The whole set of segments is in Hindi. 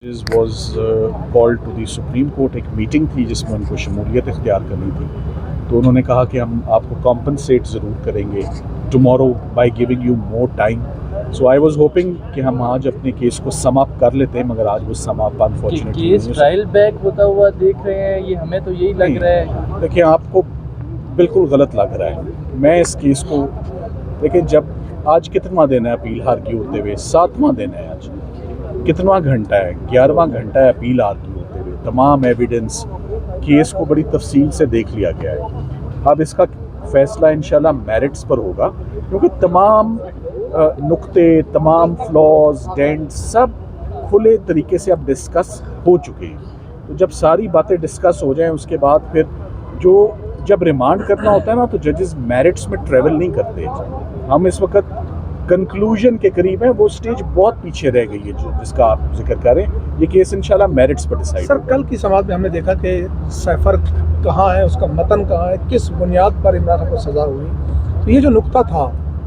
was called to the supreme court. एक मीटिंग थी जिसमें उनको शमूलियत इख्तियार करनी थी, तो उन्होंने कहा कि हम आपको कॉम्पनसेट ज़रूर करेंगे tomorrow by giving you more time. So I was hopping कि हम आज अपने केस को सम अप कर लेते हैं, मगर आज वो sum up unfortunately case trial back होता हुआ देख रहे हैं, ये हमें तो यही लग रहा है। देखिए, आपको बिल्कुल गलत लग रहा है। मैं इस केस को देखिए, जब आज कितना दिन है अपील आर्ग्यू होते हुए, 7वां दिन है आज, कितना घंटा है, 11वां घंटा है अपील आर्ग्यू होते हुए। तमाम एविडेंस केस को बड़ी तफसील से देख लिया गया है। अब इसका फैसला इंशाल्लाह मेरिट्स पर होगा, क्योंकि तमाम नुक्ते, तमाम फ्लॉज, डेंट सब खुले तरीके से अब डिस्कस हो चुके हैं। तो जब सारी बातें डिस्कस हो जाएं, उसके बाद फिर जब रिमांड करना होता है ना, तो जजेस मेरिट्स में ट्रेवल नहीं करते। हम इस वक्त कंक्लूजन के करीब है, वो स्टेज बहुत पीछे रह गई है जिसका आप जिक्र करें। ये केस इंशाल्लाह मेरिट्स पर डिसाइड। सर, कल की समाअत में हमने देखा कि सैफर कहाँ है, उसका मतन कहाँ है, किस बुनियाद पर इमरान खान को सज़ा हुई, तो ये जो नुक्ता था,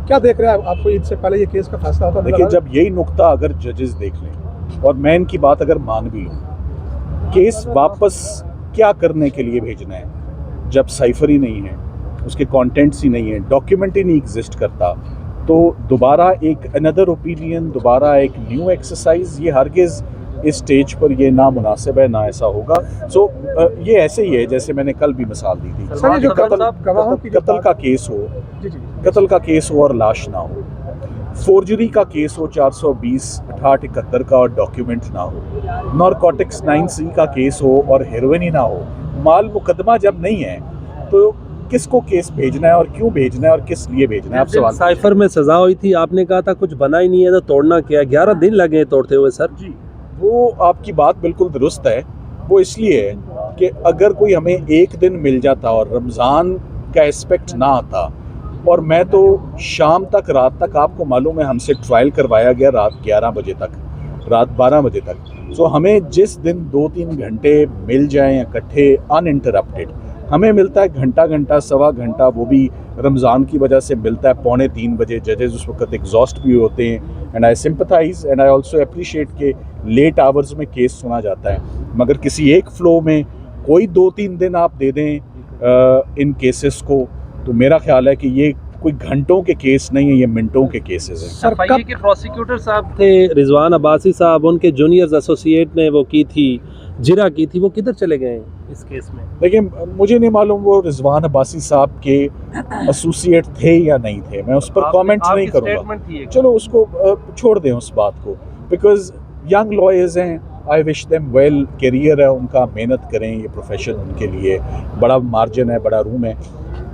क्या देख रहे हैं आपको इससे पहले ये केस का फैसला होता? देखिए, जब यही नुक्ता अगर जजेस देख लें और मैं इनकी बात अगर मान भी लूँ, केस वापस क्या करने के लिए भेजना है जब साइफर ही नहीं है, उसके कॉन्टेंट्स ही नहीं है, डॉक्यूमेंट ही नहीं एग्जिस्ट करता, तो दोबारा एक अनदर ओपिनियन, दोबारा एक न्यू एक्सरसाइज, ये हरगिज़ इस स्टेज पर ये ना मुनासिब है, ना ऐसा होगा। सो ये ऐसे ही है जैसे मैंने कल भी मिसाल दी थी। सर, जो कत्ल का केस हो, कत्ल का केस हो और लाश ना हो, फोर्जरी का केस हो 420, 6871 का और डॉक्यूमेंट ना हो, नारकोटिक्स 9C का केस हो और हेरोइन ही ना हो, माल मुकदमा जब नहीं है, तो किसको केस भेजना है और क्यों भेजना है और किस लिए भेजना है? आप सवाल। साइफर में सजा हुई थी, आपने कहा था कुछ बना ही नहीं है तो तोड़ना क्या, 11 दिन लगे तोड़ते हुए। सर जी, वो आपकी बात बिल्कुल दुरुस्त है। वो इसलिए है कि अगर कोई हमें एक दिन मिल जाता और रमज़ान का एस्पेक्ट ना आता, और मैं तो शाम तक, रात तक, आपको मालूम है हमसे ट्रायल करवाया गया रात 11 बजे तक, रात 12 बजे तक। सो हमें जिस दिन 2-3 घंटे मिल जाएं इकट्ठे अनइंटरप्टेड, हमें मिलता है घंटा, सवा घंटा, वो भी रमज़ान की वजह से मिलता है 2:45 बजे। जजेस उस वक्त एग्जॉस्ट भी होते हैं, and I sympathize and I also appreciate के लेट आवर्स में केस सुना जाता है। मगर किसी एक फ़्लो में कोई 2-3 दिन आप दे दें इन केसेस को, तो मेरा ख्याल है कि ये कोई घंटों के केस नहीं है, ये मिनटों के केसेस हैं। सर, के प्रोसिक्यूटर साहब थे रिजवान अब्बासी साहब, उनके जूनियर्स एसोसिएट ने वो की थी, जिरा की थी, वो किधर चले गए इस केस में? लेकिन मुझे नहीं मालूम वो रिजवान अब्बासी साहब के एसोसिएट थे या नहीं थे, मैं उस पर कमेंट नहीं करूँगा। चलो उसको छोड़ दें उस बात को, बिकॉज यंग लॉयर्स हैं, I wish them well, career है उनका, मेहनत करें, ये प्रोफेशन उनके लिए बड़ा मार्जिन है, बड़ा रूम है।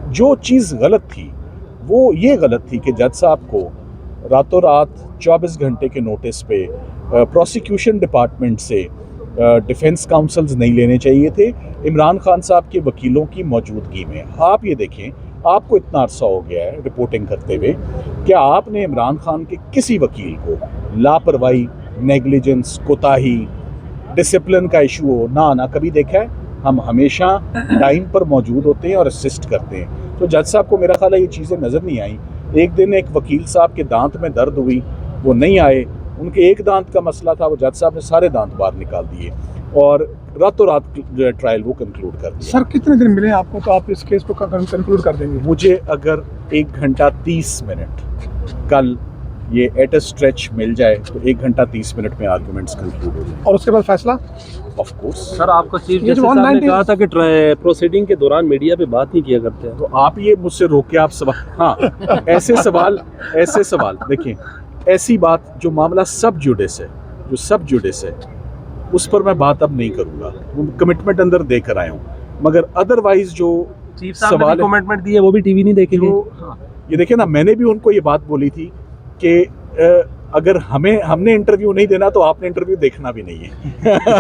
जो चीज़ गलत थी वो ये गलत थी कि जज साहब को रातों रात 24 घंटे के नोटिस पे प्रोसिक्यूशन डिपार्टमेंट से डिफेंस काउंसल्स नहीं लेने चाहिए थे इमरान खान साहब के वकीलों की मौजूदगी में। आप ये देखें, आपको इतना अरसा हो गया है रिपोर्टिंग करते हुए, क्या आपने इमरान खान के किसी वकील को लापरवाही, नेग्लिजेंस, कोताही, डिसिप्लिन का इशू हो ना कभी देखा है? हम हमेशा टाइम पर मौजूद होते हैं और असिस्ट करते हैं। तो जज साहब को मेरा ख्याल है ये चीज़ें नज़र नहीं आई। एक दिन एक वकील साहब के दांत में दर्द हुई, वो नहीं आए, उनके एक दांत का मसला था, वो जज साहब ने सारे दांत बाहर निकाल दिए और रातों रात जो है ट्रायल वो कंक्लूड कर दिया। सर, कितने दिन मिले आपको तो आप इस केस को कंक्लूड कर देंगे? मुझे अगर 1 घंटा 30 मिनट कल ये एट अ स्ट्रेच मिल जाए तो 1 घंटा 30 मिनट में आर्गूमेंट्स कंक्लूड हो जाए और उसके बाद फैसला। Of course. सर, आपको चीफ जस्टिस साहब ने कहा था कि प्रोसीडिंग के दौरान मीडिया पे बात नहीं किया करते हैं, तो आप ये मुझसे रोके आप सवाल, हाँ, ऐसे सवाल देखिए, ऐसी बात जो मामला सब जुडिस है, उस पर मैं बात अब नहीं करूँगा, वो कमिटमेंट अंदर देकर आया हूँ। मगर अदरवाइज जो चीफ साहब ने कमिटमेंट दी है वो भी टीवी नहीं देखेंगे। ये देखिए ना, मैंने भी उनको ये बात बोली थी कि अगर हमने इंटरव्यू नहीं देना तो आपने इंटरव्यू देखना भी नहीं है।